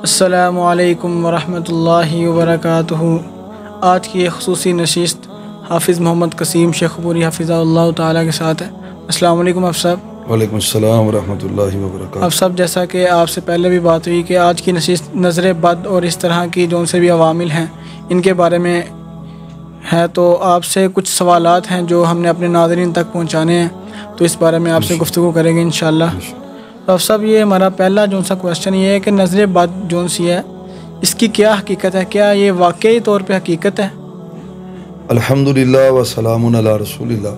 अस्सलामु अलैकुम वरहमतुल्लाहि वबरकातुहू। आज की एक ख़ुसूसी नशिस्त हाफिज़ मोहम्मद कसीम शेखपुरी हफ़िज़हुल्लाह ताला के साथ है। अस्सलामु अलैकुम आप सब। वालेकुम अस्सलाम वरहमतुल्लाहि वबरकातुहू। आप सब, जैसा कि आपसे पहले भी बात हुई कि आज की नशिस्त नज़र बद और इस तरह की जो से भी अवामिल हैं इनके बारे में है, तो आपसे कुछ सवालात हैं जो हमने अपने नाज़रीन तक पहुँचाने हैं, तो इस बारे में आपसे गुफ्तगू करेंगे इंशाअल्लाह। तो सब ये हमारा पहला जो सा क्वेश्चन ये है कि नज़र बद जो सी है इसकी क्या हकीकत है, क्या ये वाकई तौर पे हकीकत है? अल्हम्दुलिल्लाह व सलामुन अला रसूलिल्लाह।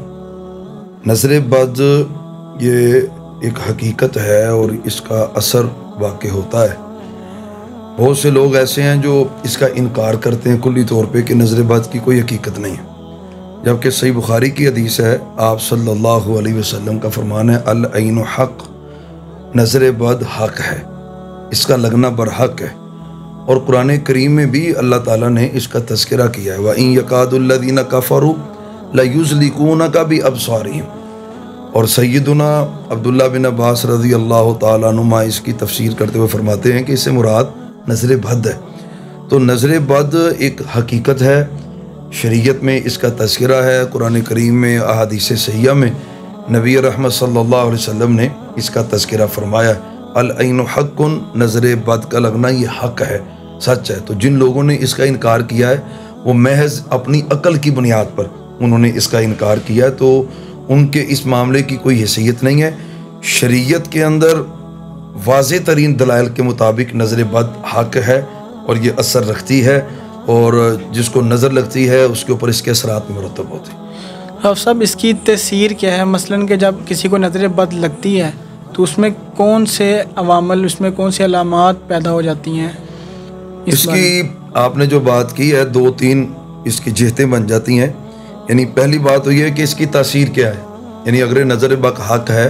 नज़र बद ये एक हकीकत है और इसका असर वाक़ई होता है। बहुत से लोग ऐसे हैं जो इसका इनकार करते हैं कुल्ली तौर पे कि नज़र बद की कोई हकीकत नहीं है, जबकि सही बुखारी की हदीस है, आप सल्लल्लाहु अलैहि वसल्लम का फरमान है, अल ऐनु हक़, नज़र बद हक़ है, इसका लगना बरहक़ है। और कुरान करीम में भी अल्लाह ताला ने इसका तज़किरा किया है, व इन यकादुल्लज़ीना कफ़रू लयुज़्लिकूनका बिअबसारिहिम। और सैयदुना अब्दुल्ला बिन अब्बास रज़ी अल्लाह ताला अन्हुमा इसकी तफसीर करते हुए फरमाते हैं कि इससे मुराद नज़र बद है। तो नज़र बद एक हकीकत है, शरीयत में इसका तज़किरा है, कुरान करीम में अहादीस सहिया में नबी रहमत सल्लल्लाहु अलैहि वसल्लम ने इसका तज़किरा फरमाया। अल ऐनु हक़्क़ुन, नज़र बद का लगना ये हक़ है, सच है। तो जिन लोगों ने इसका इनकार किया है वो महज अपनी अकल की बुनियाद पर उन्होंने इसका इनकार किया है, तो उनके इस मामले की कोई हैसियत नहीं है। शरीयत के अंदर वाज़े तरीन दलाइल के मुताबिक नज़र बद हक़ है और ये असर रखती है, और जिसको नज़र लगती है उसके ऊपर इसके असरात मुरतब होते हैं। अब सब इसकी तसीर क्या है? मसलन कि जब किसी को नज़र बद लगती है तो उसमें कौन से अवामल, उसमें कौन सी अलामात पैदा हो जाती हैं? इसकी आपने जो बात की है, दो तीन इसकी जिहतें बन जाती हैं। यानी पहली बात तो ये है कि इसकी तासीर क्या है, यानी अगर नज़र बद हक़ है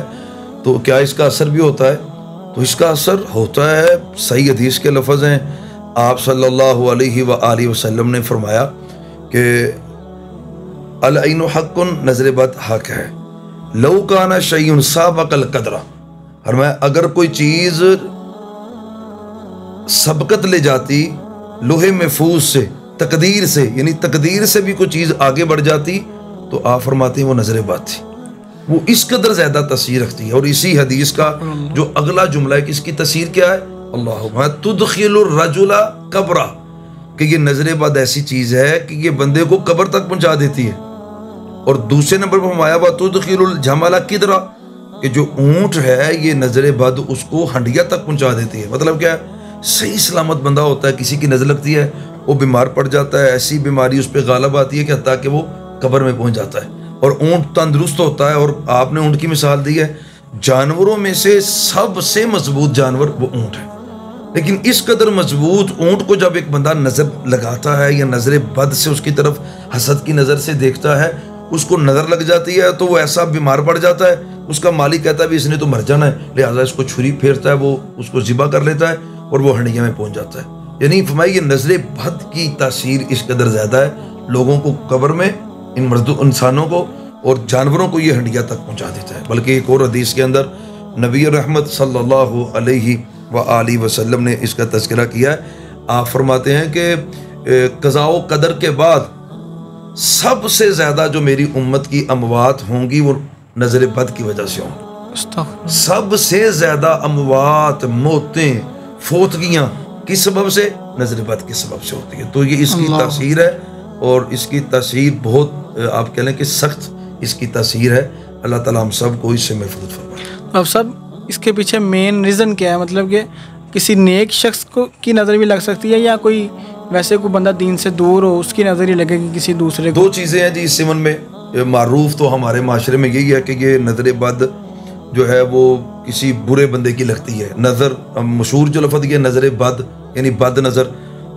तो क्या इसका असर भी होता है? तो इसका असर होता है। सही हदीस के लफ्ज़ हैं, आप सल्लल्लाहु अलैहि व आलिहि वसल्लम ने फरमाया कि अल ऐनु हक़्क़ुन, नज़र बद हक़ है, लौ काना शैउन साबक़ल क़द्रा, फरमाया अगर कोई चीज़ सबकत ले जाती लोहे महफूज से, तकदीर से, यानी तकदीर से भी कोई चीज़ आगे बढ़ जाती, तो आप फरमाते हैं वो नज़र बद थी, वो इस कदर ज़्यादा तसीर रखती है। और इसी हदीस का जो अगला जुमला है कि इसकी तसीर क्या है, अल्लाहुम्मा तुदखिलुर रजुला कब्रा, कि ये नज़र बद ऐसी चीज़ है कि ये बंदे को कब्र तक पहुँचा देती है। और दूसरे नंबर पर फरमाया हुआ तुदखिलुल जमला किदरा, कि जो ऊँट है ये नज़र बद उसको हंडिया तक पहुँचा देती है। मतलब क्या है, सही सलामत बंदा होता है, किसी की नज़र लगती है, वो बीमार पड़ जाता है, ऐसी बीमारी उस पर गालिब आती है कि हत्ता कि वो कब्र में पहुँच जाता है। और ऊँट तंदुरुस्त होता है, और आपने ऊँट की मिसाल दी है, जानवरों में से सबसे मजबूत जानवर वो ऊँट है। लेकिन इस कदर मजबूत ऊँट को जब एक बंदा नज़र लगाता है या नज़र बद से उसकी तरफ हसद की नज़र से देखता है, उसको नज़र लग जाती है, तो वो ऐसा बीमार पड़ जाता है, उसका मालिक कहता है भी इसने तो मर जाना है, लिहाजा इसको छुरी फेरता है, वो उसको ज़िबा कर लेता है और वो हंडिया में पहुँच जाता है। यानी फरमाइए नज़र बद की तासीर इस कदर ज़्यादा है, लोगों को कब्र में, इन मर्द इंसानों को और जानवरों को ये हंडिया तक पहुँचा देता है। बल्कि एक और हदीस के अंदर नबी रहमत सल्लल्लाहु अलैहि व आलिहि वसल्लम ने इसका तज़किरा किया है। आप फरमाते हैं कि क़ज़ा व क़दर के बाद सबसे ज़्यादा जो मेरी उम्मत की अमवात होंगी वो नज़र बद की वजह से होंगी। सबसे ज़्यादा अमवात, मौतें, फोतगियाँ किस सबब से? नज़र बद के सबब से होती है। तो ये इसकी तासीर है, और इसकी तासीर बहुत आप कह लें कि सख्त इसकी तासीर है। अल्लाह ताला हम सब को इससे महफूज फरमाए। अब सब इसके पीछे मेन रीज़न क्या है? मतलब कि किसी नेक शख्स को की नज़र भी लग सकती है, या कोई वैसे कोई बंदा दीन से दूर हो उसकी नज़र ही लगेगी किसी दूसरे को? दो चीज़ें हैं जी इस सिमन में। मारूफ तो हमारे माशरे में यही है कि ये नज़र बद जो है वो किसी बुरे बंदे की लगती है। नज़र मशहूर जो लफ्ज़ ये नज़र बद यानी बद नज़र,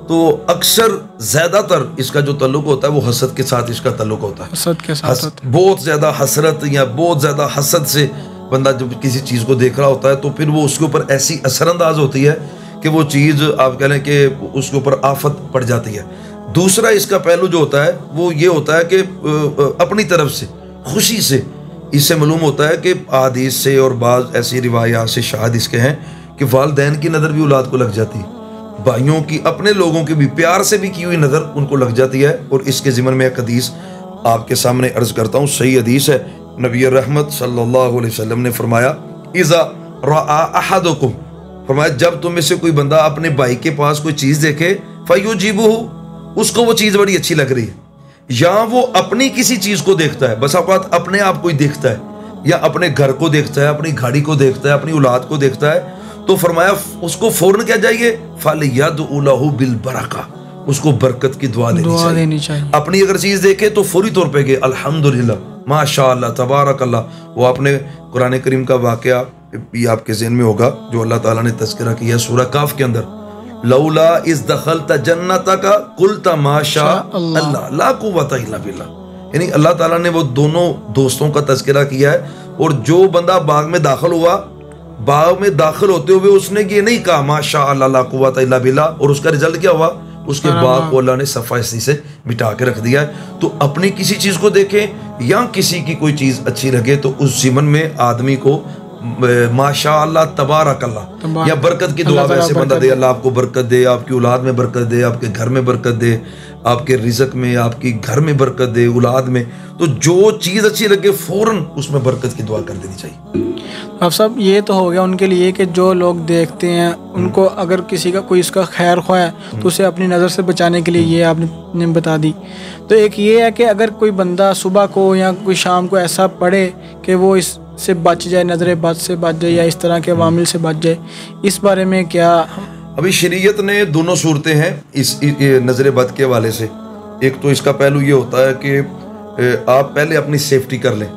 तो अक्सर ज़्यादातर इसका जो तल्लुक़ होता है वो हसद के साथ इसका तल्लुक़ होता है। हसद के साथ बहुत ज़्यादा हसरत या बहुत ज़्यादा हसद से बंदा जब किसी चीज़ को देख रहा होता है तो फिर वो उसके ऊपर ऐसी असरअंदाज होती है कि वो चीज़ आप कह लें कि उसके ऊपर आफत पड़ जाती है। दूसरा इसका पहलू जो होता है वो ये होता है कि अपनी तरफ से खुशी से इससे मालूम होता है कि अहादीस से और बाज़ ऐसी रिवायात से शाहिद इसके हैं कि वालिदैन की नज़र भी औलाद को लग जाती है। भाइयों की, अपने लोगों की भी प्यार से भी की हुई नज़र उनको लग जाती है। और इसके ज़िमन में एक हदीस आपके सामने अर्ज करता हूँ, सही हदीस है। नबी रहमत सल्लल्लाहु अलैहि वसल्लम ने फरमाया, इज़ा रआ अहदुकुम, फरमाया जब तुम में से कोई बंदा अपने भाई के पास कोई चीज़ देखे, फयुजीबुहु, उसको वो चीज़ बड़ी अच्छी लग रही है, या वो अपनी किसी चीज़ को देखता है, बस औकात अपने आप को ही देखता है, या अपने घर को देखता है, अपनी गाड़ी को देखता है, अपनी औलाद को देखता है, तो फरमाया उसको फौरन क्या चाहिए, फलयदउ लहु बिल बरका, उसको बरकत की दुआ देनी चाहिए। अपनी अगर चीज़ देखे तो फौरी तौर पे गए अल्हम्दुलिल्लाह, माशाअल्लाह, तबारकल्लाह। वो आपने कुरान करीम का वाक़या भी आपके ज़हन में होगा जो अल्लाह ताला ने तज़किरा किया सूरह काफ के अंदर, लौला इज़ दखलता जन्नतका कुलता माशा अल्लाह ला कुव्वता इल्ला बिल्लाह, यानी अल्लाह ताला ने वो दोनों दोस्तों का तज़किरा किया है। और जो बंदा बाग में दाखिल हुआ, बाग में दाखिल होते हुए उसने ये नहीं कहा माशा अल्लाह ला कुव्वता इल्ला बिल्लाह, और उसका रिजल्ट क्या हुआ, उसके बाग को अल्लाह ने सफाई से मिटा के रख दिया है। तो अपनी किसी चीज़ को देखें या किसी की कोई चीज़ अच्छी लगे तो उस जीवन में आदमी को माशाअल्लाह तबारकल्लाह या बरकत की दुआ वैसे बंदा दे, अल्लाह आपको बरकत दे, आपकी औलाद में बरकत दे, आपके घर में बरकत दे, आपके रिज़्क में, आपकी घर में बरकत दे, औलाद में। तो जो चीज़ अच्छी लगे फौरन उसमें बरकत की दुआ कर देनी चाहिए। अब सब ये तो हो गया उनके लिए कि जो लोग देखते हैं उनको अगर किसी का कोई इसका खैर ख्वाह है तो उसे अपनी नज़र से बचाने के लिए ये आपने बता दी। तो एक ये है कि अगर कोई बंदा सुबह को या कोई शाम को ऐसा पढ़े कि वो इससे बच जाए, नज़र बद से बच जाए या इस तरह के अवामिल से बच जाए, इस बारे में क्या? अभी शरीयत ने दोनों सूरतें हैं इस नज़र बद के हवाले से। एक तो इसका पहलू ये होता है कि आप पहले अपनी सेफ्टी कर लें,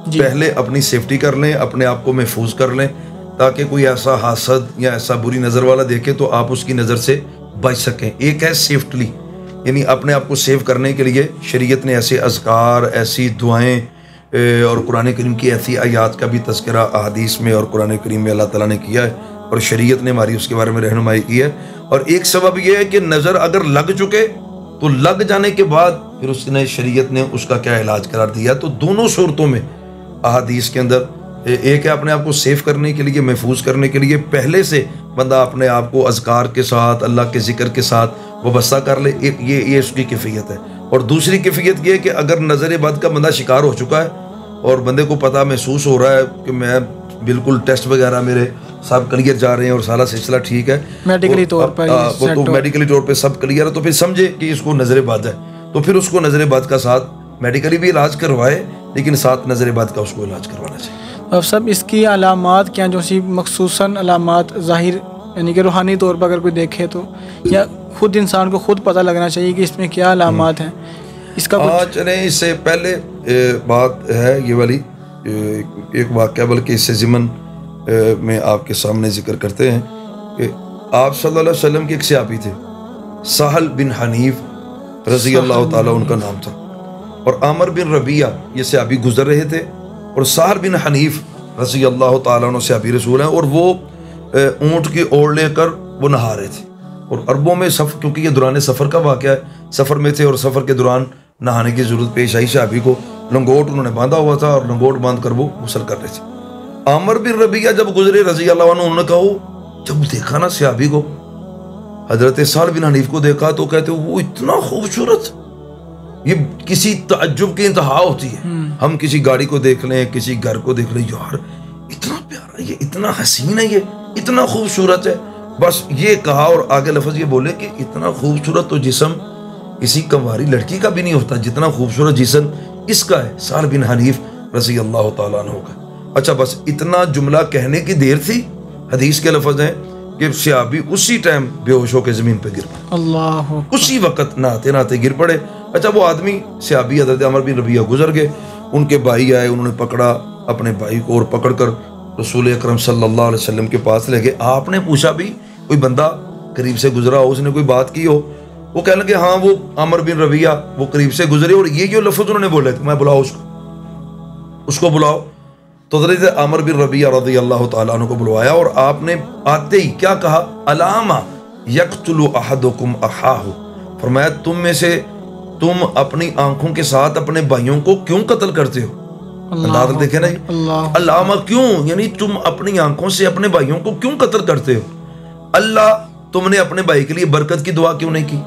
पहले अपनी सेफ्टी कर लें, अपने आप को महफूज कर लें, ताकि कोई ऐसा हासद या ऐसा बुरी नज़र वाला देखे तो आप उसकी नज़र से बच सकें। एक है सेफ्टली, यानी अपने आप को सेव करने के लिए शरीयत ने ऐसे अज़कार, ऐसी दुआएं और कुरान करीम की ऐसी आयात का भी तज़किरा अहादीस में और कुरान करीम में अल्लाह ताला ने किया है और शरीयत ने हमारी उसके बारे में रहनुमाई की है। और एक सबब यह है कि नज़र अगर लग चुके तो लग जाने के बाद फिर उसने शरीयत ने उसका क्या इलाज करार दिया। तो दोनों सूरतों में अहादीस के अंदर एक है अपने आप को सेफ करने के लिए, महफूज करने के लिए पहले से बंदा अपने आप को अज़कार के साथ, अल्लाह के ज़िक्र के साथ वाबस्ता कर ले, एक ये उसकी कैफियत है। और दूसरी कैफियत ये है कि अगर नज़र बद का बंदा शिकार हो चुका है और बंदे को पता महसूस हो रहा है कि मैं बिल्कुल टेस्ट वगैरह मेरे सब क्लियर जा रहे हैं और सारा सिलसिला ठीक है, मेडिकली तौर पर मेडिकली तौर पे सब क्लियर है, तो फिर समझे कि इसको नज़र बद है, तो फिर उसको नज़र बद का साथ मेडिकली भी इलाज करवाए, लेकिन साथ नज़र बद का उसको इलाज करवाना चाहिए। अब सब इसकी अलामात क्या, जो सी मखसूसन अलामात ज़ाहिर यानी कि रूहानी तौर पर अगर कोई देखे तो, या खुद इंसान को खुद पता लगना चाहिए कि इसमें क्या अलामात हैं इसका? चलें इससे पहले बात है ये वाली एक वाक़या, बल्कि इससे ज़िमन में आपके सामने जिक्र करते हैं कि आप सल्लल्लाहु अलैहि वसल्लम के एक सहाबी थे, सहल बिन हनीफ रज़ी अल्लाह ताला उनका नाम था, और आमर बिन रबिया ये सहाबी गुजर रहे थे, और सहल बिन हनीफ रज़ी अल्लाह ताला उन्होंने सहाबी रसूल हैं, और वो ऊँट की ओर लेकर वो नहा रहे थे। और अरबों में सफ़र, क्योंकि ये दौरान सफ़र का वाक़या है, सफ़र में थे और सफ़र के दौरान नहाने की ज़रूरत पेश आई, सहाबी को लंगोट उन्होंने बांधा हुआ था और लंगोट बांध कर वो गुस्ल कर रहे थे। आमर बिन रबिया जब गुजरे रज़ी अल्लाह अन्हु, उन्होंने कहा, जब देखा ना सहाबी को, हजरत सहल बिन हनीफ को देखा तो कहते वो इतना खूबसूरत, ये किसी ताज्जुब की इंतहा होती है। हम किसी गाड़ी को देख लें, किसी घर को देख लें, यार इतना प्यारा, ये इतना हसीन है, ये इतना खूबसूरत है, बस ये कहा और आगे लफ्ज़ ये बोले कि इतना खूबसूरत तो जिस्म किसी कंवारी लड़की का भी नहीं होता जितना खूबसूरत जिस्म इसका है, सहल बिन हनीफ रज़ी अल्लाह ताला अन्हु का। अच्छा, बस इतना जुमला कहने की देर थी, हदीस के लफ्ज़ हैं कि सहाबी उसी टाइम बेहोश होकर ज़मीन पे गिर पड़े, अल्लाह, उसी वक़्त नहाते नहाते गिर पड़े। अच्छा, वो आदमी सहाबी हज़रत अमर बिन रबिया गुजर गए, उनके भाई आए, उन्होंने पकड़ा अपने भाई को और पकड़ कर रसूल अकरम सल्लल्लाहु अलैहि वसल्लम के पास ले गए। आपने पूछा भी, कोई बंदा करीब से गुजरा हो, उसने कोई बात की हो, वो कहने लगे हाँ वो आमर बिन रबिया वो करीब से गुजरे, और ये जो लफ्ज़ उन्होंने बोले मैं बुलाओ उसको बुलाओ। तो हज़रत आमर बिन रबिया रज़ी अल्लाह ताला अन्हु को बुलवाया, और आपने आते ही क्या कहा, अलामा यक़्तुलु अहदुकुम अखाहु, फरमाया तुम अपनी आंखों के साथ अपने भाइयों को क्यों कत्ल करते हो? अंदाज़ा देखे ना, अल्लामा क्यों, यानी तुम अपनी आंखों से अपने भाइयों को क्यों कत्ल करते हो? अल्लाह तुमने अपने भाई के लिए बरकत की दुआ क्यों नहीं की?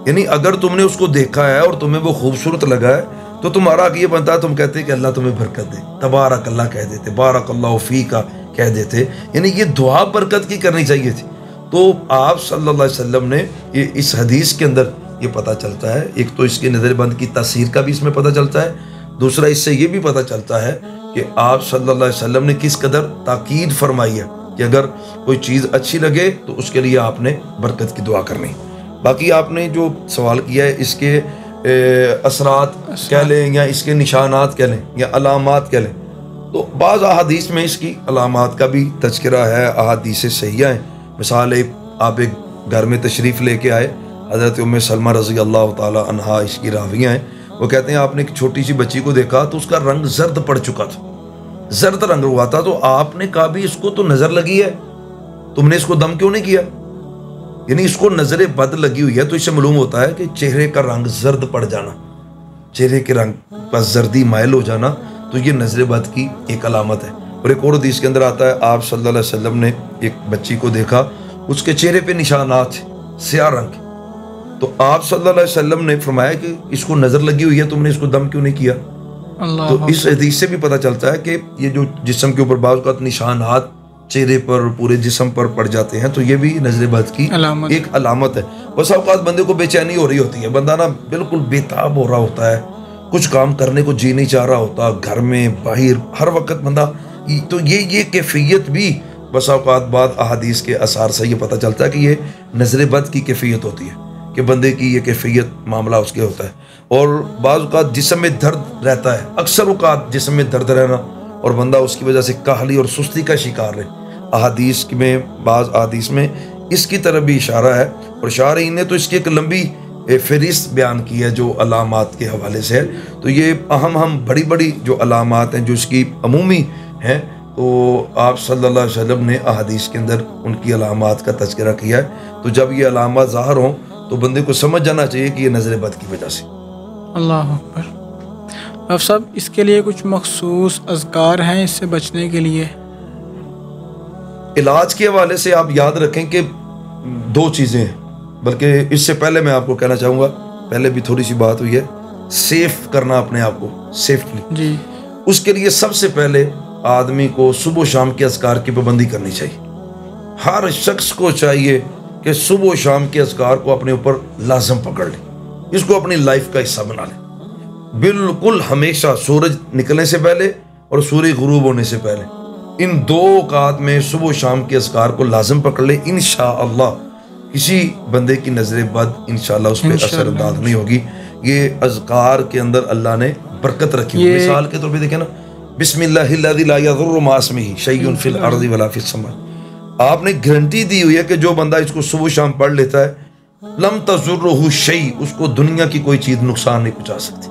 यानी अगर तुमने उसको देखा है और तुम्हें वो खूबसूरत लगा है तो तुम्हारा ये बनता है, तुम कहते कि अल्लाह तुम्हें बरकत दे, तबारक अल्लाह कह देते, बारक अल्लाह फीका कह देते। यानी ये दुआ बरकत की करनी चाहिए थी। तो आप सल्लल्लाहु अलैहि वसल्लम ने ये इस हदीस के अंदर ये पता चलता है, एक तो इसके नज़रबंद की तासीर का भी इसमें पता चलता है, दूसरा इससे ये भी पता चलता है कि आप सल्लल्लाहु अलैहि वसल्लम ने किस कदर ताकीद फरमाई है कि अगर कोई चीज़ अच्छी लगे तो उसके लिए आपने बरकत की दुआ करनी। बाकी आपने जो सवाल किया है इसके असरात कह लें या इसके निशानात कह लें या अलामात कह लें, तो बाज़ अहादीस में इसकी अलामात का भी तज़किरा है, अहादीस सहिया हैं। मिसाल आप एक घर में तशरीफ़ लेके आए, हज़रत उम्मे सलमा रज़ी अल्लाह ताला अन्हा इसकी रावियाँ हैं, वो कहते हैं आपने एक छोटी सी बच्ची को देखा तो उसका रंग जर्द पड़ चुका था, जर्द रंग हुआ था, तो आपने कहा भी इसको तो नज़र लगी है, तुमने इसको दम क्यों नहीं किया? यानी इसको नज़र बद लगी हुई है। तो इससे मालूम होता है कि चेहरे का रंग जर्द पड़ जाना, चेहरे के रंग पर जर्दी मायल हो जाना, तो ये नज़र बद की एक अलामत है। और एक और हदीस के अंदर आता है आप सल्लल्लाहु अलैहि वसल्लम ने एक बच्ची को देखा, उसके चेहरे पे निशानात स्याह रंग के, तो आप सल्लल्लाहु अलैहि वसल्लम ने फरमाया कि इसको नज़र लगी हुई है, तुमने इसको दम क्यों नहीं किया? तो इस हदीस से भी पता चलता है कि ये जो जिस्म के ऊपर बाज़ औक़ात निशानात चेहरे पर पूरे जिस्म पर पड़ जाते हैं, तो ये भी नज़र बद की एक अलामत है। बस औक़ात बंदे को बेचैनी हो रही होती है, बंदा ना बिल्कुल बेताब हो रहा होता है, कुछ काम करने को जी नहीं चाह रहा होता, घर में बाहर हर वक्त बंदा, तो ये कैफियत भी बस औक़ात बाद अहादीस के असर से ये पता चलता है कि ये नज़र बद की कैफियत होती है, कि बंदे की ये कैफियत मामला उसके होता है। और बाज़ औक़ात जिस्म में दर्द रहता है, अक्सर औक़ात जिस्म में दर्द रहना और बंदा उसकी वजह से काहली और सुस्ती का शिकार रहे। अहादीस में बाज़ अहादीस में इसकी तरफ भी इशारा है, और शारीन ने तो इसकी एक लंबी फ़हरिस्त बयान की है जो अलामात के हवाले से है। तो ये अहम बड़ी बड़ी जो अलामात हैं जो इसकी अमूमी हैं, तो आप सल्लल्लाहु अलैहि वसल्लम ने अहादीस के अंदर उनकी अलामात का तज़किरा किया है। तो जब ये अलामात ज़ाहिर हों तो बंदे को समझ जाना चाहिए कि ये नज़र बद की वजह से। अल्लाह अकबर। अब सब इसके लिए कुछ मखसूस अज़कार हैं इससे बचने के लिए? इलाज के हवाले से आप याद रखें कि दो चीज़ें हैं, बल्कि इससे पहले मैं आपको कहना चाहूँगा, पहले भी थोड़ी सी बात हुई है, सेफ करना अपने आप को सेफ्टली जी। उसके लिए सबसे पहले आदमी को सुबह शाम के अज़कार की पाबंदी करनी चाहिए। हर शख्स को चाहिए कि सुबह शाम के अज़कार को अपने ऊपर लाज़म पकड़ ले, इसको अपनी लाइफ का हिस्सा बना ले। बिल्कुल हमेशा सूरज निकलने से पहले और सूर्य गुरूब होने से पहले इन दो औक़ात में सुबह शाम के अज़कार को लाज़म पकड़ ले, इंशाअल्लाह किसी बंदे की नज़र बद इंशाअल्लाह उस पर असर अंदाज नहीं होगी। ये अज़कार के अंदर अल्लाह ने बरकत रखी है। मिसाल के तौर पे देखें ना, बिस्मिल्लाहिल्लज़ी ला यज़ुर्रु मा इस्मिही शैउन फिल अर्ज़ि वला फिस समा, आपने गारंटी दी हुई है कि जो बंदा इसको सुबह शाम पढ़ लेता है, लम तज़ुर्रुहु शै, उसको दुनिया की कोई चीज़ नुकसान नहीं पहुँचा सकती।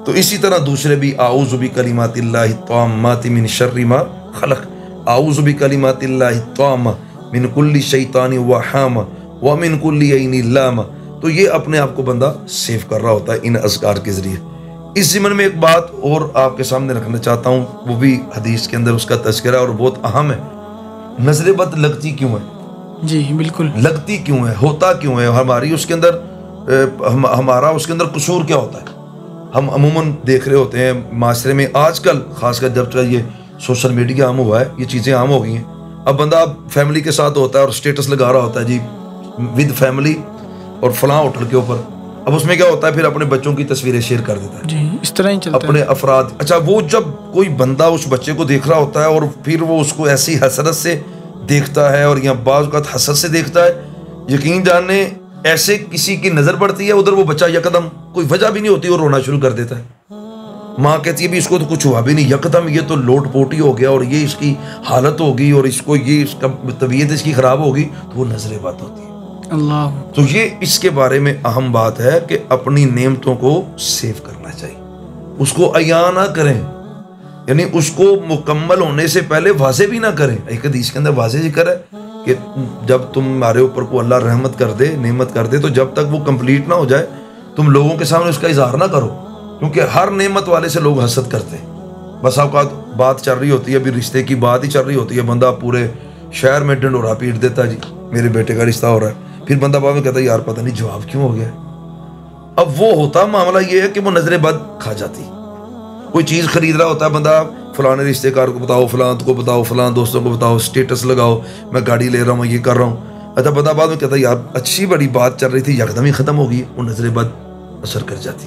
तो इसी तरह दूसरे भी, आऊज़ु बिकलिमातिल्लाहि त्ताम्माति मिन शर्रि मा खलक़, आऊज़ु बिकलिमातिल्लाहि त्ताम्मा मिन कुल्लि शैतानि व हामा व मिन कुल्लि ऐनि लामा। तो ये अपने आप को बंदा सेव कर रहा होता है इन अज़कार के ज़रिए। इस ज़िम्न में एक बात और आपके सामने रखना चाहता हूँ, वो भी हदीस के अंदर उसका तज़किरा और बहुत अहम है। नज़र बद लगती क्यों है? जी बिल्कुल, लगती क्यों है, होता क्यों है, हमारी उसके अंदर हमारा उसके अंदर कसूर क्या होता है? हम अमूमन देख रहे होते हैं माशरे में आजकल, खासकर जब ये सोशल मीडिया आम हुआ है, ये चीज़ें आम हो गई हैं। अब बंदा फैमिली के साथ होता है और स्टेटस लगा रहा होता है जी विद फैमिली और फलां होटल के ऊपर, अब उसमें क्या होता है फिर अपने बच्चों की तस्वीरें शेयर कर देता है जी, इस तरह ही चलता अपने है। अफराद, अच्छा वो जब कोई बंदा उस बच्चे को देख रहा होता है और फिर वो उसको ऐसी हसरत से देखता है और या बाज़ औक़ात हसरत से देखता है, यकीन जाने ऐसे किसी की नज़र पड़ती है, उधर वो बच्चा यकदम कोई वजह भी नहीं होती और रोना शुरू कर देता है। माँ कहती है भी इसको तो कुछ हुआ भी नहीं, यकदम ये तो लोटपोटी हो गया और ये इसकी हालत होगी और इसको ये इसका तबीयत इसकी ख़राब होगी, तो वो नज़र बद होती है। अल्लाह, तो ये इसके बारे में अहम बात है कि अपनी नेमतों को सेव करना चाहिए, उसको अया ना करें, यानी उसको मुकम्मल होने से पहले वाज़े भी ना करें। एक हदीस के अंदर वाज़े जिक्र है कि जब तुम्हारे ऊपर को अल्लाह रहमत कर दे, नेमत कर दे, तो जब तक वो कंप्लीट ना हो जाए तुम लोगों के सामने उसका इजहार ना करो, क्योंकि हर नेमत वाले से लोग हसद करते हैं। बस आपका बात चल रही होती है, अभी रिश्ते की बात ही चल रही होती है, बंदा पूरे शहर में ढिंढोरा पीट देता है जी, मेरे बेटे का रिश्ता हो रहा है, फिर बंदा बाद में कहता है यार पता नहीं जवाब क्यों हो गया। अब वो होता मामला ये है कि वो नजर बद खा जाती। कोई चीज़ खरीद रहा होता है बंदा, फलाने रिश्तेदार को बताओ, फलां को बताओ, फलां दोस्तों को बताओ, स्टेटस लगाओ, मैं गाड़ी ले रहा हूँ, ये कर रहा हूँ। अच्छा बंदा बाद में कहता है यार अच्छी बड़ी बात चल रही थी, यकदम ही ख़त्म हो गई, वो नजर बद असर कर जाती।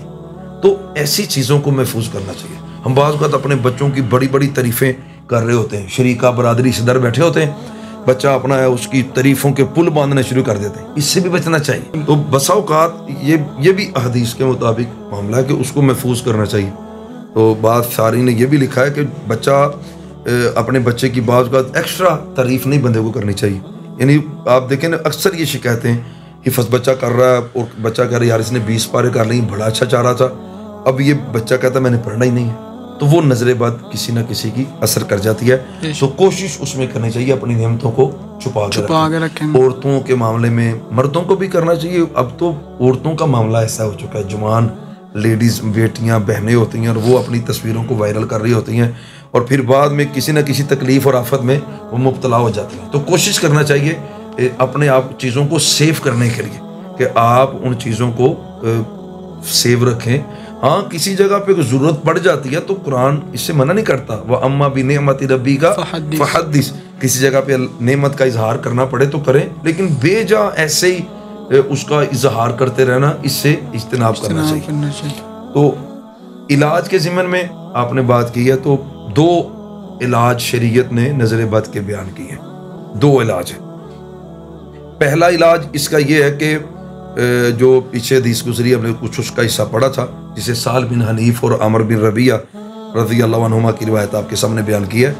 तो ऐसी चीज़ों को महफूज करना चाहिए। हम बाज़ वक़्त अपने बच्चों की बड़ी बड़ी तारीफ़ें कर रहे होते हैं, शरीका बरादरी रिश्तेदार बैठे होते हैं, बच्चा अपना है उसकी तारीफ़ों के पुल बांधने शुरू कर देते हैं। इससे भी बचना चाहिए। तो बसा औक़ात ये भी हदीस के मुताबिक मामला है कि उसको महफूज करना चाहिए। तो बात सारी ने यह भी लिखा है कि बच्चा अपने बच्चे की बाज़ वक़्त एक्स्ट्रा तारीफ़ नहीं बंदे को करनी चाहिए। यानी आप देखें ना, अक्सर ये शिकायतें हिफ़्ज़ बच्चा कर रहा है और बच्चा कह रहा है यार इसने 20 पारे कर ली, बड़ा अच्छा चाह रहा था, अब ये बच्चा कहता है मैंने पढ़ना ही नहीं है, तो वो नजर बद किसी ना किसी की असर कर जाती है। तो कोशिश उसमें करनी चाहिए अपनी नियमतों को छुपा के रखें। औरतों के मामले में मर्दों को भी करना चाहिए। अब तो औरतों का मामला ऐसा हो चुका है, जवान लेडीज़ बेटियां बहनें होती हैं और वो अपनी तस्वीरों को वायरल कर रही होती हैं और फिर बाद में किसी न किसी तकलीफ़ और आफत में वो मुब्तला हो जाती हैं। तो कोशिश करना चाहिए अपने आप चीज़ों को सेव करने के लिए कि आप उन चीज़ों को सेव रखें। हाँ, किसी जगह पे ज़रूरत पड़ जाती है तो कुरान इससे मना नहीं करता, वह अम्मा भी नेमती रब्बी का फहद्दिस, किसी जगह पे नेमत का इजहार करना पड़े तो करें, लेकिन बेजा ऐसे ही उसका इजहार करते रहना, इससे इज्तनाब करना चाहिए। तो इलाज के ज़िम्मन में आपने बात की है, तो 2 इलाज शरीयत ने नजर बद के बयान किए हैं। 2 इलाज है। पहला इलाज इसका ये है कि जो पीछे हदीस गुजरी हमने कुछ उसका हिस्सा पढ़ा था, जिसे साल बिन हनीफ और अमर बिन रबिया रज़ी अल्लाह अन्हुमा की रिवायत आपके सामने बयान की है।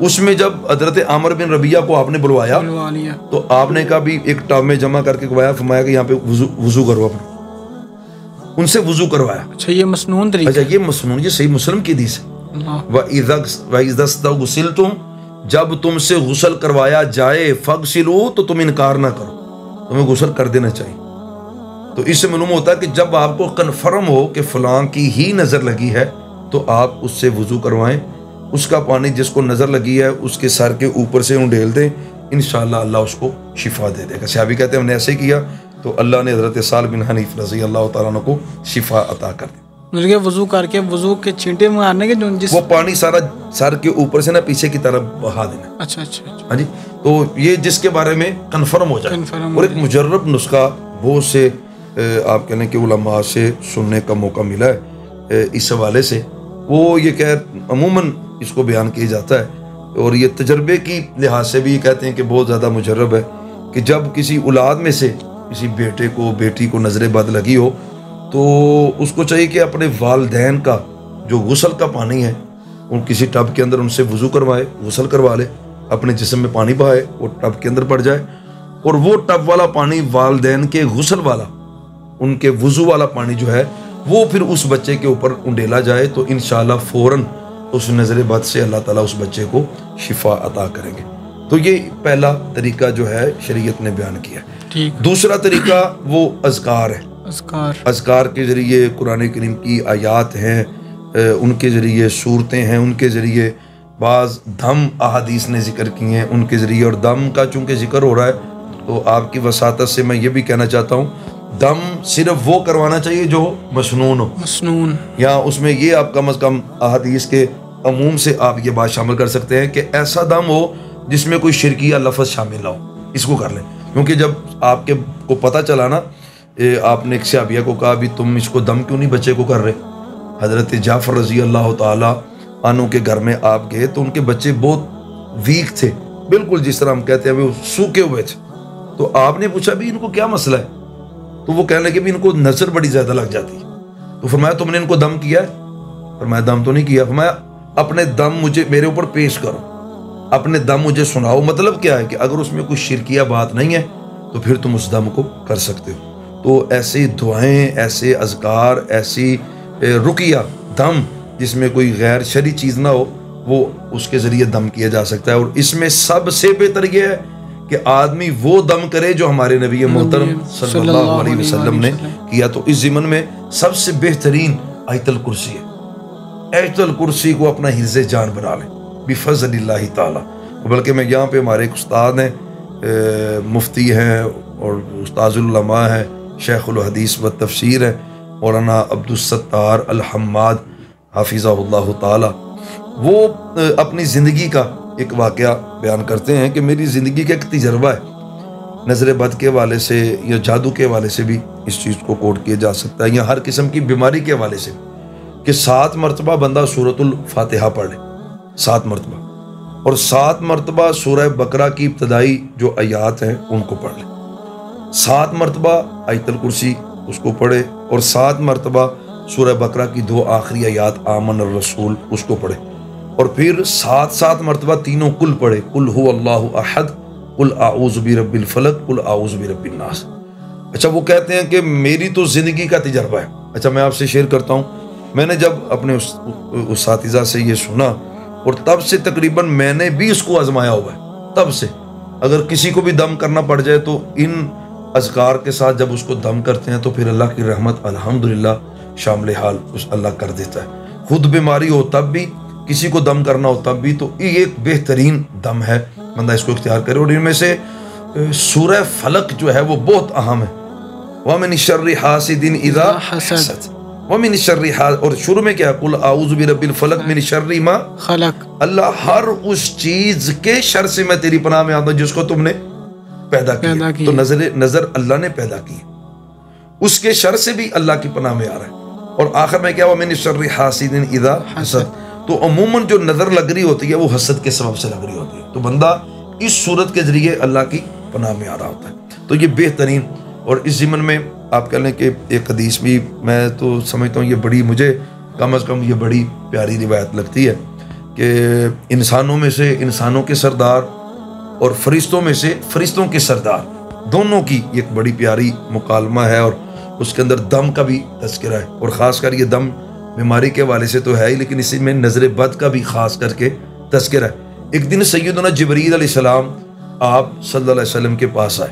उसमें जब हजरत आमिर बिन रबिया को आपने बुलवा लिया तो आपने कहा भी एक टब में जमा करके फरमाया कि यहाँ पे वुजू करो अपना, उनसे वुजू करवाया। अच्छा ये मसनून तरीका। अच्छा ये मसनून, ये सही मुस्लिम की हदीस है। गुसिल तुम, जब तुमसे गुसल करवाया जाए फगसिलू, तो तुम इनकार ना करो, तुम्हें गुसल कर देना चाहिए। तो इससे मालूम होता है कि जब आपको कन्फर्म हो कि फलां की ही नज़र लगी है तो आप उससे वुजू करवाएं, उसका पानी जिसको नज़र लगी है उसके सर के ऊपर से उंडेल दें, इंशाअल्लाह अल्लाह उसको शिफा दे देगा। सहाबी कहते हैं हमने ऐसे किया तो अल्लाह ने हज़रत साल बिन हनीफ रज़ी अल्लाह तआला अन्हु को शिफा अता कर दी। वुजू करके वुजू के छींटे मारने के जो वो पानी सारा सर के ऊपर से ना पीछे की तरफ बहा देना। अच्छा अच्छा। हाँ जी, तो ये जिसके बारे में कन्फर्म हो जाए। और एक मुजर्रब नुस्खा बहुत से आप कह लें कि उलमा से सुनने का मौका मिला है इस हवाले से, वो ये कह अमूमन इसको बयान किया जाता है और ये तजर्बे की लिहाज से भी ये कहते हैं कि बहुत ज़्यादा मुजर्रब है कि जब किसी औलाद में से किसी बेटे को बेटी को नज़र बद लगी हो तो उसको चाहिए कि अपने वालिदैन का जो गुसल का पानी है उन किसी टब के अंदर उनसे वुज़ू करवाए, गुसल करवा ले, अपने जिस्म में पानी बहाए, वो टब के अंदर पड़ जाए और वो टब वाला पानी वालिदैन के गुसल वाला, उनके वुज़ू वाला पानी जो है वो फिर उस बच्चे के ऊपर उंडेला जाए तो इंशाअल्लाह फ़ौरन उस नज़र बद से अल्लाह ताला उस बच्चे को शिफा अता करेंगे। तो ये पहला तरीका जो है शरीयत ने बयान किया। ठीक। दूसरा तरीका वो अज़कार है। अज़कार के ज़रिए कुरान करीम की आयात हैं, उनके ज़रिए सूरतें हैं, उनके ज़रिए बाज़ दम अहादीस ने ज़िक्र किए हैं, उनके ज़रिए। और दम का चूँकि ज़िक्र हो रहा है तो आपकी वसातत से मैं ये भी कहना चाहता हूँ दम सिर्फ वो करवाना चाहिए जो मसनून हो, या उसमें ये आप कम अज़ कम अहादीस के अमूम से आप ये बात शामिल कर सकते हैं कि ऐसा दम हो जिसमें कोई शिरकिया लफ्ज़ शामिल ना हो, इसको कर लें। क्योंकि जब आपके को पता चला ना, आपने एक सहाबिया को कहा भी तुम इसको दम क्यों नहीं बच्चे को कर रहे, हज़रत जाफ़र रज़ी अल्लाह ताला अन्हु के घर में आप गए तो उनके बच्चे बहुत वीक थे, बिल्कुल जिस तरह हम कहते हैं वो सूखे हुए थे। तो आपने पूछा भी इनको क्या मसला है, तो वो कहने लगे भी इनको नजर बड़ी ज्यादा लग जाती है। तो फरमाया तुमने इनको दम किया है? फरमाया दम तो नहीं किया। फरमाया अपने दम मुझे मेरे ऊपर पेश करो, अपने दम मुझे सुनाओ। मतलब क्या है कि अगर उसमें कोई शिरकिया बात नहीं है तो फिर तुम उस दम को कर सकते हो। तो ऐसी दुआएं, ऐसे अज़कार, ऐसी रुकिया दम जिसमें कोई गैर शरी चीज़ ना हो, वो उसके ज़रिए दम किया जा सकता है। और इसमें सबसे बेहतर यह है कि आदमी वो दम करे जो हमारे नबी मोहतरम सल्लल्लाहु अलैहि वसल्लम ने किया। तो इस ज़िमन में सबसे बेहतरीन आयतुल कुर्सी है। आयतुल कुर्सी को अपना हिर्ज़े जान बना लें बिफज़लिल्लाहि ताला। बल्कि मैं यहाँ पे हमारे एक उस्ताद हैं मुफ्ती हैं और उस्ताजुल उलमा हैं, शेखुल हदीस व तफसीर है मौलाना अब्दुस्सत्तार अल हम्माद हाफिज़हुल्लाह ताला। वो अपनी ज़िंदगी का एक वाक़या बयान करते हैं कि मेरी ज़िंदगी का एक तजर्बा है, नज़र बद के हवाले से या जादू के हवाले से भी इस चीज़ को कोट किया जा सकता है, या हर किस्म की बीमारी के हवाले से, कि 7 मरतबा बंदा सूरतुल फातिहा पढ़ ले, 7 मरतबा, और 7 मरतबा सूरह बकरा की इब्तदाई जो आयात हैं उनको पढ़ ले, 7 मरतबा आयतुल कुर्सी उसको पढ़े, और 7 मरतबा सूरह बकरा की 2 आखिरी आयात आमन और रसूल उसको पढ़े, और फिर 7 मरतबा तीनों कुल पढ़े, कुल हु अल्लाहु अहद, कुल आऊज़ु बिरब्बिल फलक, कुल आऊज़ु बिरब्बिन नास। अच्छा, वो कहते हैं कि मेरी तो ज़िंदगी का तजर्बा है। अच्छा, मैं आपसे शेयर करता हूँ, मैंने जब अपने उस साथीज़ा से ये सुना, और तब से तकरीबन मैंने भी इसको आजमाया हुआ है। तब से अगर किसी को भी दम करना पड़ जाए तो इन अज़कार के साथ जब उसको दम करते हैं तो फिर अल्लाह की रहमत अल्हम्दुलिल्लाह शामिल हाल उस अल्लाह कर देता है। खुद बीमारी हो तब भी, किसी को दम करना हो तब भी, तो ये एक बेहतरीन दम है, बंदा इसको इख्तियार करे। और इनमें से सूरह फलक जो है वो बहुत अहम है, व मिन शर्रि हासिदिन इज़ा हसद, व मिन शर्रि, और शुरू में क्या, कुल आऊज़ु बिरब्बिल फलक मिन शर्रि मा खलक, अल्लाह हर उस चीज के शर से मैं तेरी पनाह में आता हूं जिसको तुमने पैदा किया। तो नजर अल्लाह ने पैदा की, उसके शर से भी अल्लाह की पनाह में आ रहा है। और आखिर में क्या, व मिन शर्रि हासिदिन इज़ा हसद, तो अमूमन जो नजर लग रही होती है वो हसद के सबब से लग रही होती है, तो बंदा इस सूरत के जरिए अल्लाह की पनाह में आ रहा होता है। तो ये बेहतरीन, और इस ज़िमन में आप कह लें कि एक हदीस भी मैं तो समझता हूँ ये बड़ी, मुझे कम से कम ये बड़ी प्यारी रिवायत लगती है कि इंसानों में से इंसानों के सरदार और फरिश्तों में से फरिश्तों के सरदार, दोनों की एक बड़ी प्यारी मुकालमा है, और उसके अंदर दम का भी तज़किरा है। और ख़ासकर ये दम बीमारी के हवाले से तो है ही, लेकिन इसी में नज़र बद का भी ख़ास करके तज़किरा है। एक दिन सैयदना जिब्रील अलैहिस्सलाम आप सल्लल्लाहु अलैहि वसल्लम के पास आए,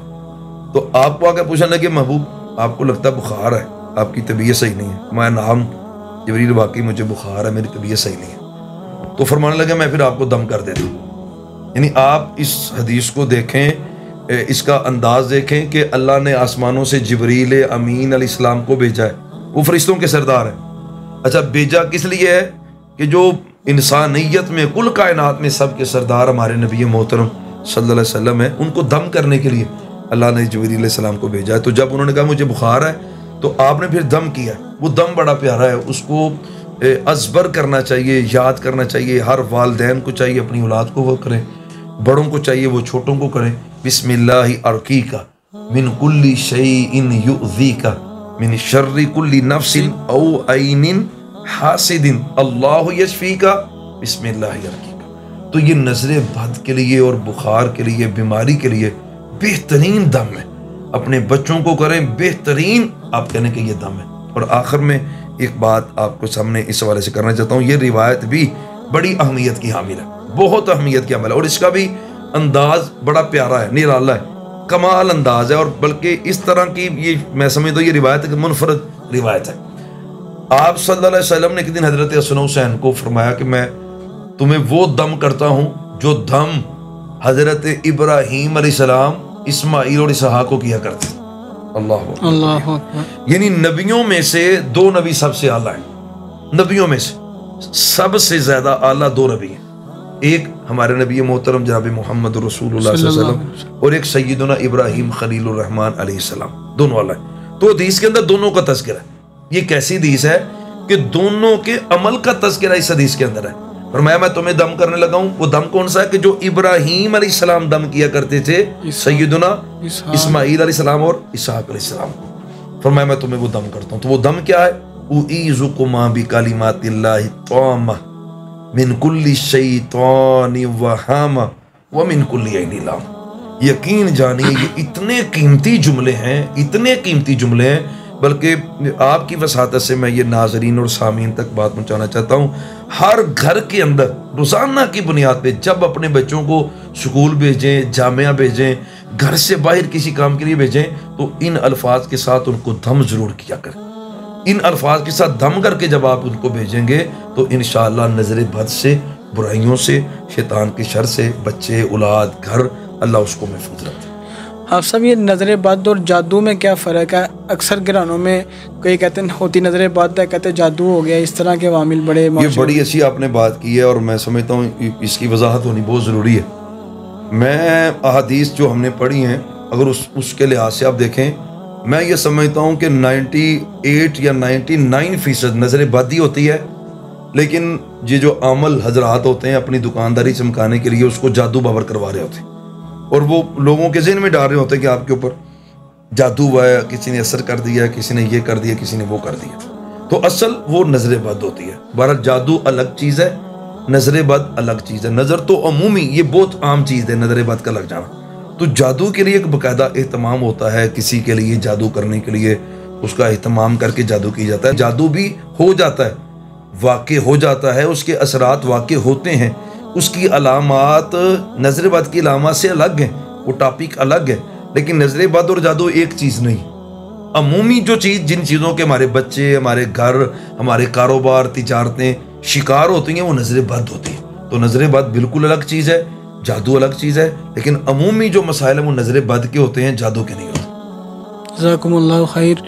तो आपको आकर पूछने लगे, महबूब आपको लगता है बुखार है, आपकी तबीयत सही नहीं है। मैं नाम जिब्रील, वाकई मुझे बुखार है, मेरी तबीयत सही नहीं है। तो फरमाने लगे मैं फिर आपको दम कर देता हूँ। यानी आप इस हदीस को देखें, इसका अंदाज देखें कि अल्लाह ने आसमानों से जिब्रील अमीन अलैहिस्सलाम को भेजा है, वो फरिश्तों के सरदार हैं। अच्छा, भेजा किस लिए है कि जो इंसानियत में, कुल कायनात में सबके सरदार हमारे नबी मोहतरम सल्लल्लाहु अलैहि वसल्लम है, उनको दम करने के लिए अल्लाह ने जिब्रील अलैहिस्सलाम को भेजा है। तो जब उन्होंने कहा मुझे बुखार है, तो आपने फिर दम किया। वो दम बड़ा प्यारा है, उसको अज़बर करना चाहिए, याद करना चाहिए। हर वालिदैन को चाहिए अपनी औलाद को वो करें, बड़ों को चाहिए वो छोटों को करें। बिस्मिल्लाहि अर्कीका मिन कुल्ली शैइन युज़ीका मिन शर्रि कुल्ली नफ्सिन औ ऐनिन हासिदिन अल्लाहु यशफीका बिस्मिल्लाहि अर्कीका। तो ये नज़र बद के लिए और बुखार के लिए, बीमारी के लिए बेहतरीन दम है। अपने बच्चों को करें, बेहतरीन आप कहने के ये दम है। और आखिर में एक बात आपको सामने इस हवाले से करना चाहता हूँ, ये रिवायत भी बड़ी अहमियत की हामिल है, बहुत अहमियत की हामिल है, और इसका भी अंदाज बड़ा प्यारा है, निराला है, कमाल अंदाज है। और बल्कि इस तरह की ये मैं समझता हूँ ये रिवायत मुनफरद रिवायत है। आप सल्लल्लाहु अलैहि वसल्लम ने एक दिन हजरत हसन हुसैन को फरमाया कि मैं तुम्हें वो दम करता हूँ जो दम हजरत इब्राहीम अलैहिस्सलाम, इस्माइल और इसहाक को किया करते। अल्लाह, यानी नबियों में से 2 नबी सबसे आला है, नबियों में से सबसे ज्यादा आला 2 नबी हैं। एक हमारे नबी मोहतरम जनाब मोहम्मद रसूलुल्लाह सल्लल्लाहु अलैहि वसल्लम, और एक सैयदना इब्राहीम खलीलुर रहमान अलैहिस्सलाम, दोनों आला है। तो हदीस के अंदर दोनों का तज़किरा है। ये कैसी हदीस है कि दोनों के अमल का तज़किरा इस हदीस के अंदर है। फरमाया मैं तुम्हें दम करने लगा हूं। वो दम कौन सा है कि जो इब्राहीम अलैहिस्सलाम दम किया करते थे सैयदना इस्माइल अलैहिस्सलाम और इसहाक अलैहिस्सलाम को। फरमाया मैं तुम्हें वो दम करता हूं। तो वो दम क्या है? उईज़ुकुमा बिकलिमातिल्लाहि ताम्मा मिन कुल्ली शैतानि व हामा व मिन कुल्ली ऐनिन लाम। यकीन जानिए ये इतने कीमती जुमले हैं, इतने कीमती जुमले हैं, बल्कि आपकी वसातत से मैं ये नाजरीन और सामीन तक बात पहुंचाना चाहता हूँ। हर घर के अंदर रोज़ाना की बुनियाद पे जब अपने बच्चों को स्कूल भेजें, जामिया भेजें, घर से बाहर किसी काम के लिए भेजें, तो इन अल्फाज के साथ उनको दम ज़रूर किया करें। इन अल्फाज के साथ दम करके जब आप उनको भेजेंगे तो इंशाअल्लाह नज़र बद से, बुराइयों से, शैतान के शर से बच्चे, औलाद, घर अल्लाह उसको महफूज रखता है। आप सब ये नज़र बद और जादू में क्या फ़र्क है? अक्सर घरानों में कोई कहते हैं होती नज़र बद है, कहते जादू हो गया, इस तरह के अवामिल बड़े। ये बड़ी अच्छी आपने बात की है और मैं समझता हूँ इसकी वजाहत होनी बहुत ज़रूरी है। मैं अहादीस जो हमने पढ़ी हैं अगर उसके लिहाज से आप देखें, मैं ये समझता हूँ कि 98 या 99% नज़र बद ही होती है, लेकिन ये जो आमल हजरात होते हैं अपनी दुकानदारी चमकाने के लिए उसको जादू बाबर करवा रहे होते हैं और वो लोगों के ज़हन में डाल रहे होते हैं कि आपके ऊपर जादू हुआ है, किसी ने असर कर दिया, किसी ने ये कर दिया, किसी ने वो कर दिया। तो असल वो नज़र बद होती है। बहरहाल जादू अलग चीज़ है, नज़र बद अलग चीज़ है। नज़र तो अमूमी ये बहुत आम चीज़ है, नज़र बद का लग जाना। तो जादू के लिए एक बाकायदा एहतमाम होता है, किसी के लिए जादू करने के लिए उसका एहतमाम करके जादू किया जाता है। जादू भी हो जाता है, वाक़ई हो जाता है, उसके असरात वाक़ई होते हैं, उसकी अलामात नज़र बद की अलामात से अलग हैं, वो टॉपिक अलग है। लेकिन नज़र बद और जादू एक चीज़ नहीं। अमूमी जो चीज़, जिन चीज़ों के हमारे बच्चे, हमारे घर, हमारे कारोबार, तिजारतें शिकार होती हैं, वो नज़र बद होती है। तो नज़र बद बिल्कुल अलग चीज़ है, जादू अलग चीज़ है। लेकिन अमूमी जो मसाइल हैं वो नज़र बद के होते हैं, जादू के नहीं होते। जज़ाकुमुल्लाहु खैर।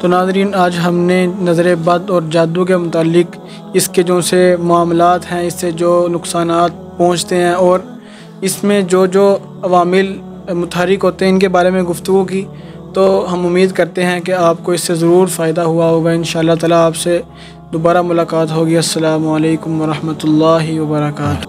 तो नाज़रीन, आज हमने नज़र बद और जादू के मुतालिक इसके जो से मामलात हैं, इससे जो नुकसानात पहुँचते हैं और इसमें जो जो अवामिल मुतहरिक होते हैं, इनके बारे में गुफ्तगू की। तो हम उम्मीद करते हैं कि आपको इससे ज़रूर फ़ायदा हुआ होगा। इंशाअल्लाह ताला आपसे दोबारा मुलाकात होगी। अस्सलामु अलैकुम वरहमतुल्लाहि वबरकातुहू।